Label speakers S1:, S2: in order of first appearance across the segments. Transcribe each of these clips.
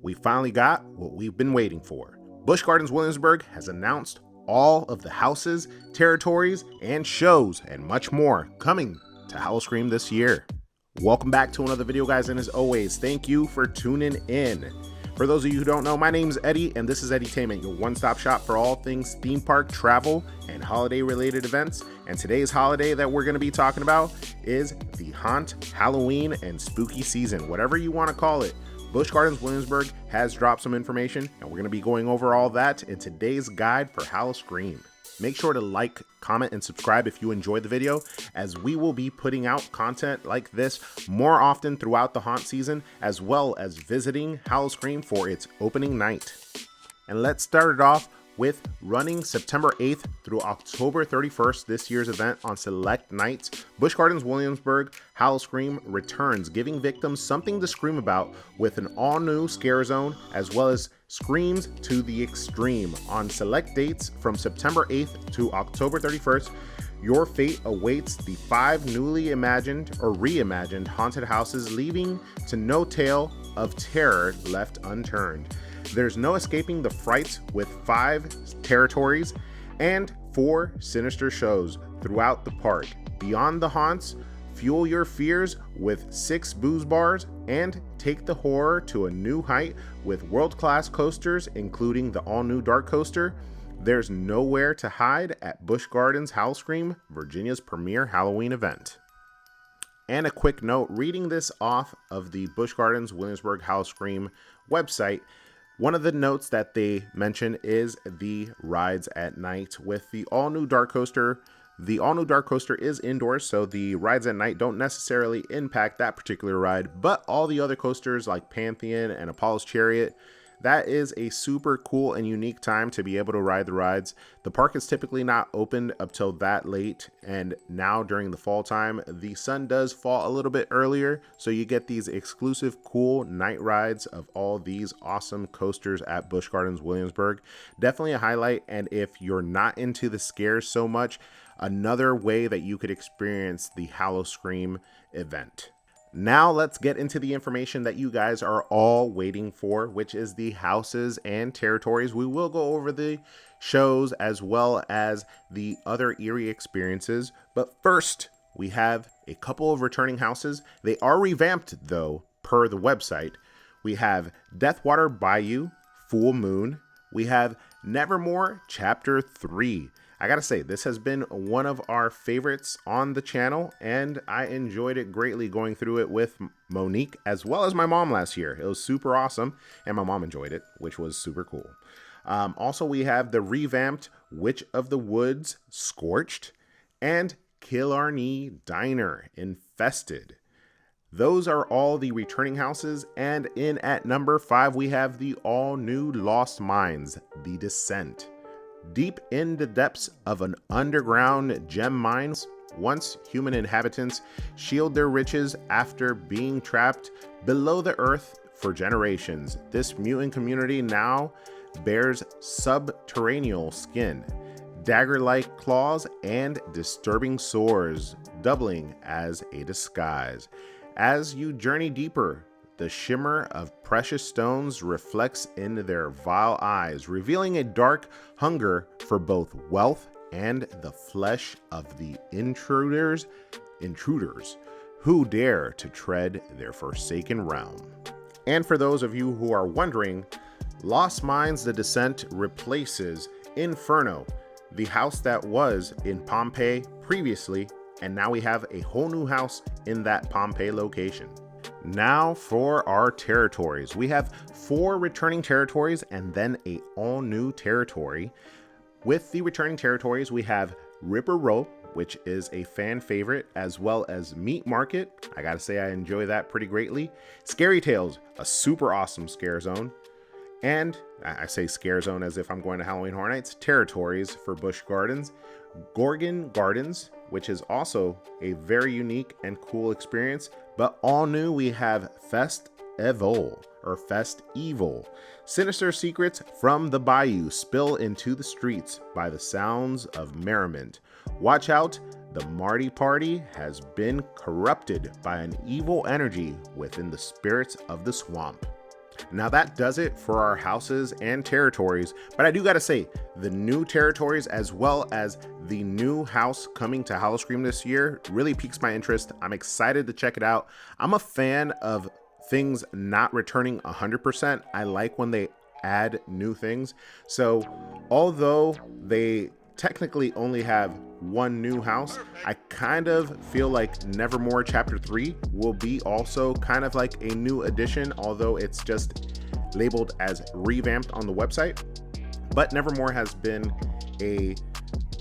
S1: we finally got what we've been waiting for. Busch Gardens Williamsburg has announced all of the houses, territories, and shows, and much more coming to Howloscream this year. Welcome back to another video, guys, and as always, thank you for tuning in. For those of you who don't know, my name is Eddie, and this is Eddytainment, your one-stop shop for all things theme park, travel, and holiday-related events. And today's holiday that we're going to be talking about is the Haunt, Halloween, and Spooky Season, whatever you want to call it. Busch Gardens Williamsburg has dropped some information, and we're going to be going over all that in today's guide for Howloscream. Make sure to like, comment, and subscribe if you enjoyed the video, as we will be putting out content like this more often throughout the haunt season, as well as visiting Howloscream for its opening night. And let's start it off with running September 8th through October 31st, this year's event on select nights. Busch Gardens Williamsburg Howloscream returns, giving victims something to scream about with an all-new scare zone, as well as screams to the extreme. On select dates from September 8th to October 31st, your fate awaits the 5 newly imagined or reimagined haunted houses, leaving to no tale of terror left unturned. There's no escaping the frights with 5 territories and 4 sinister shows throughout the park. Beyond the haunts, fuel your fears with 6 booze bars and take the horror to a new height with world-class coasters, including the all-new Dark Coaster. There's nowhere to hide at Busch Gardens Howloscream, Virginia's premier Halloween event. And a quick note, reading this off of the Busch Gardens Williamsburg Howloscream website, one of the notes that they mention is the rides at night with the all-new Dark Coaster. The all-new Dark Coaster is indoors, so the rides at night don't necessarily impact that particular ride, but all the other coasters like Pantheon and Apollo's Chariot, that is a super cool and unique time to be able to ride the rides. The park is typically not opened up till that late, and now during the fall time, the sun does fall a little bit earlier, so you get these exclusive cool night rides of all these awesome coasters at Busch Gardens Williamsburg. Definitely a highlight, and if you're not into the scares so much, another way that you could experience the Howloscream event. Now let's get into the information that you guys are all waiting for, which is the houses and territories. We will go over the shows as well as the other eerie experiences, but first we have a couple of returning houses. They are revamped though, per the website. We have Deathwater Bayou, Full Moon. We have Nevermore Chapter 3. I gotta say, this has been one of our favorites on the channel, and I enjoyed it greatly going through it with Monique as well as my mom last year. It was super awesome, and my mom enjoyed it, which was super cool. Also, we have the revamped Witch of the Woods Scorched and Killarney Diner Infested. Those are all the returning houses, and in at number 5, we have the all-new Lost Mines, The Descent. Deep in the depths of an underground gem mine, once human inhabitants shield their riches after being trapped below the earth for generations. This mutant community now bears subterranean skin, dagger-like claws, and disturbing sores, doubling as a disguise. As you journey deeper, the shimmer of precious stones reflects in their vile eyes, revealing a dark hunger for both wealth and the flesh of the intruders who dare to tread their forsaken realm. And for those of you who are wondering, Lost Mines The Descent replaces Inferno, the house that was in Pompeii previously, and now we have a whole new house in that Pompeii location. Now for our territories. We have 4 returning territories and then a all-new territory. With the returning territories, we have Ripper Row, which is a fan favorite, as well as Meat Market. I gotta say I enjoy that pretty greatly. Scary Tales, a super awesome scare zone. And I say scare zone as if I'm going to Halloween Horror Nights. Territories for Busch Gardens. Gorgon Gardens, which is also a very unique and cool experience. But all new, we have Fest Evil. Sinister secrets from the bayou spill into the streets by the sounds of merriment. Watch out, the Marty Party has been corrupted by an evil energy within the spirits of the swamp. Now that does it for our houses and territories, but I do gotta say, the new territories as well as the new house coming to Howloscream this year really piques my interest. I'm excited to check it out. I'm a fan of things not returning 100%. I like when they add new things. So although they technically only have one new house, I kind of feel like Nevermore Chapter 3 will be also kind of like a new addition, although it's just labeled as revamped on the website. But Nevermore has been a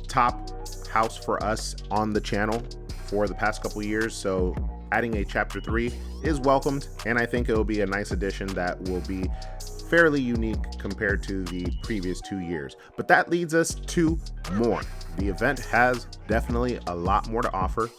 S1: top house for us on the channel for the past couple years, so adding a Chapter 3 is welcomed, and I think it will be a nice addition that will be fairly unique compared to the previous 2 years. But that leads us to more. The event has definitely a lot more to offer.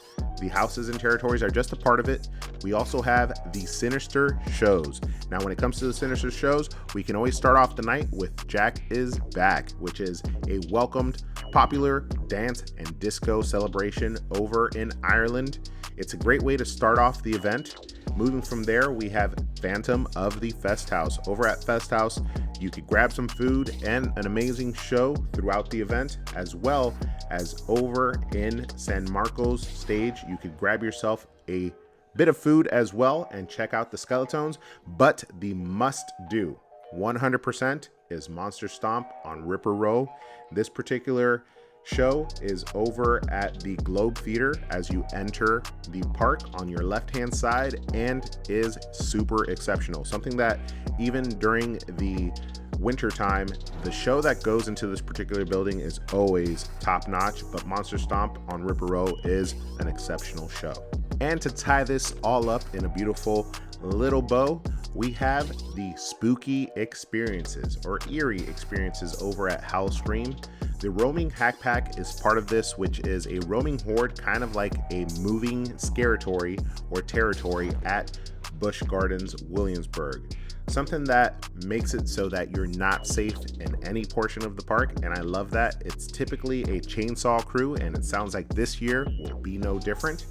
S1: The houses and territories are just a part of it. We also have the Sinister shows. Now, when it comes to the Sinister shows, we can always start off the night with Jack is Back, which is a welcomed, popular dance and disco celebration over in Ireland. It's a great way to start off the event. Moving from there, we have Phantom of the Fest House. Over at Fest House, you could grab some food and an amazing show throughout the event, as well as over in San Marcos stage, you could grab yourself a bit of food as well and check out the Skeletons. But the must-do, 100%, is Monster Stomp on Ripper Row. This particular show is over at the Globe Theater as you enter the park on your left-hand side and is super exceptional. Something that even during the winter time, the show that goes into this particular building is always top-notch, but Monster Stomp on Ripper Row is an exceptional show. And to tie this all up in a beautiful little bow, we have the spooky experiences or eerie experiences over at Howloscream. The roaming hack pack is part of this, which is a roaming horde, kind of like a moving scaratory or territory at Busch Gardens Williamsburg. Something that makes it so that you're not safe in any portion of the park, and I love that. It's typically a chainsaw crew, and it sounds like this year will be no different.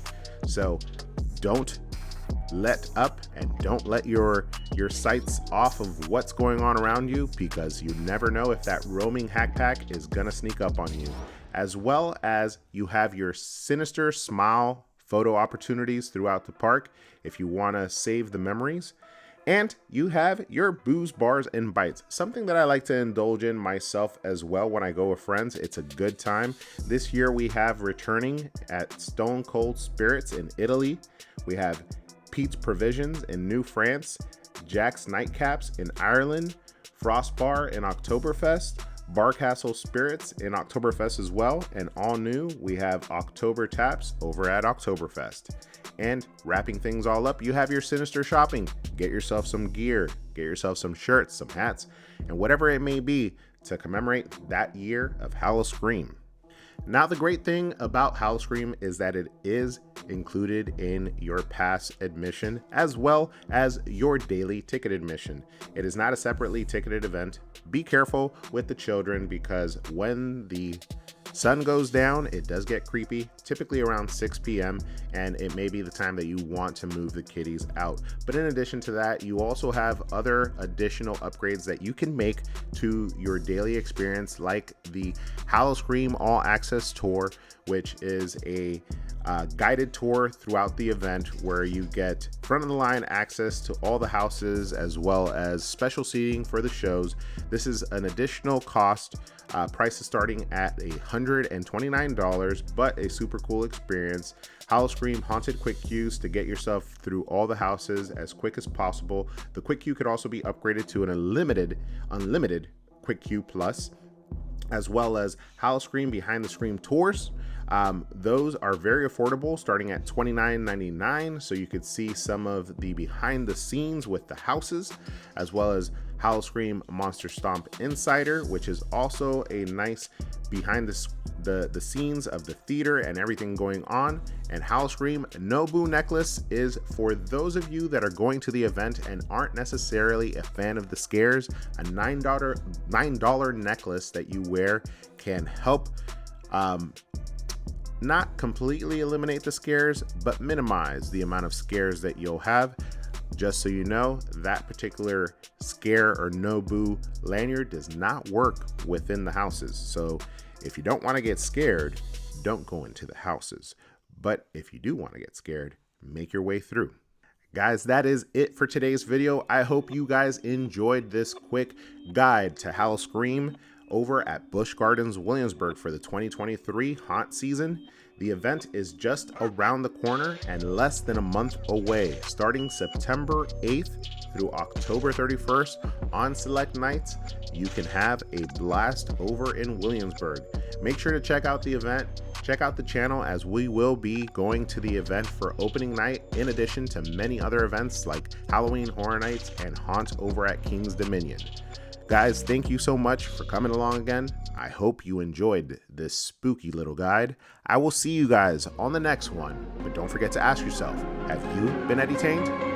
S1: So don't let up and don't let your sights off of what's going on around you, because you never know if that roaming hack pack is gonna sneak up on you. As well as you have your Sinister Smile photo opportunities throughout the park if you want to save the memories. And you have your booze, bars, and bites, something that I like to indulge in myself as well when I go with friends. It's a good time. This year we have returning at Stone Cold Spirits in Italy. We have Pete's Provisions in New France, Jack's Nightcaps in Ireland, Frost Bar in Oktoberfest, Barcastle Spirits in Oktoberfest as well, and all new, we have October Taps over at Oktoberfest. And wrapping things all up, you have your Sinister shopping. Get yourself some gear, get yourself some shirts, some hats, and whatever it may be to commemorate that year of Howl-O-Scream. Now, the great thing about Howloscream is that it is included in your pass admission as well as your daily ticket admission. It is not a separately ticketed event. Be careful with the children, because when the sun goes down, it does get creepy, typically around 6 p.m., and it may be the time that you want to move the kiddies out. But in addition to that, you also have other additional upgrades that you can make to your daily experience, like the Howl-O-Scream All Access Tour, which is a guided tour throughout the event where you get front of the line access to all the houses as well as special seating for the shows. This is an additional cost. Price is starting at $129, but a super cool experience. Howl-O-Scream Haunted Quick Queues to get yourself through all the houses as quick as possible. The Quick Queue could also be upgraded to an unlimited Quick Queue Plus, as well as Howl-O-Scream Behind the Scream Tours. Those are very affordable, starting at $29.99, so you could see some of the behind the scenes with the houses, as well as Howl-O-Scream Monster Stomp Insider, which is also a nice behind the scenes of the theater and everything going on. And Howl-O-Scream Nobu Necklace is for those of you that are going to the event and aren't necessarily a fan of the scares. A $9 necklace that you wear can help not completely eliminate the scares, but minimize the amount of scares that you'll have. Just so you know, that particular scare or no boo lanyard does not work within the houses. So if you don't want to get scared, don't go into the houses. But if you do want to get scared, make your way through. Guys, that is it for today's video. I hope you guys enjoyed this quick guide to Howloscream over at Busch Gardens Williamsburg for the 2023 haunt season. The event is just around the corner and less than a month away, starting September 8th through October 31st. On select nights, you can have a blast over in Williamsburg. Make sure to check out the event. Check out the channel, as we will be going to the event for opening night, in addition to many other events like Halloween Horror Nights and Haunt over at King's Dominion. Guys, thank you so much for coming along again. I hope you enjoyed this spooky little guide. I will see you guys on the next one, but don't forget to ask yourself, have you been edutained?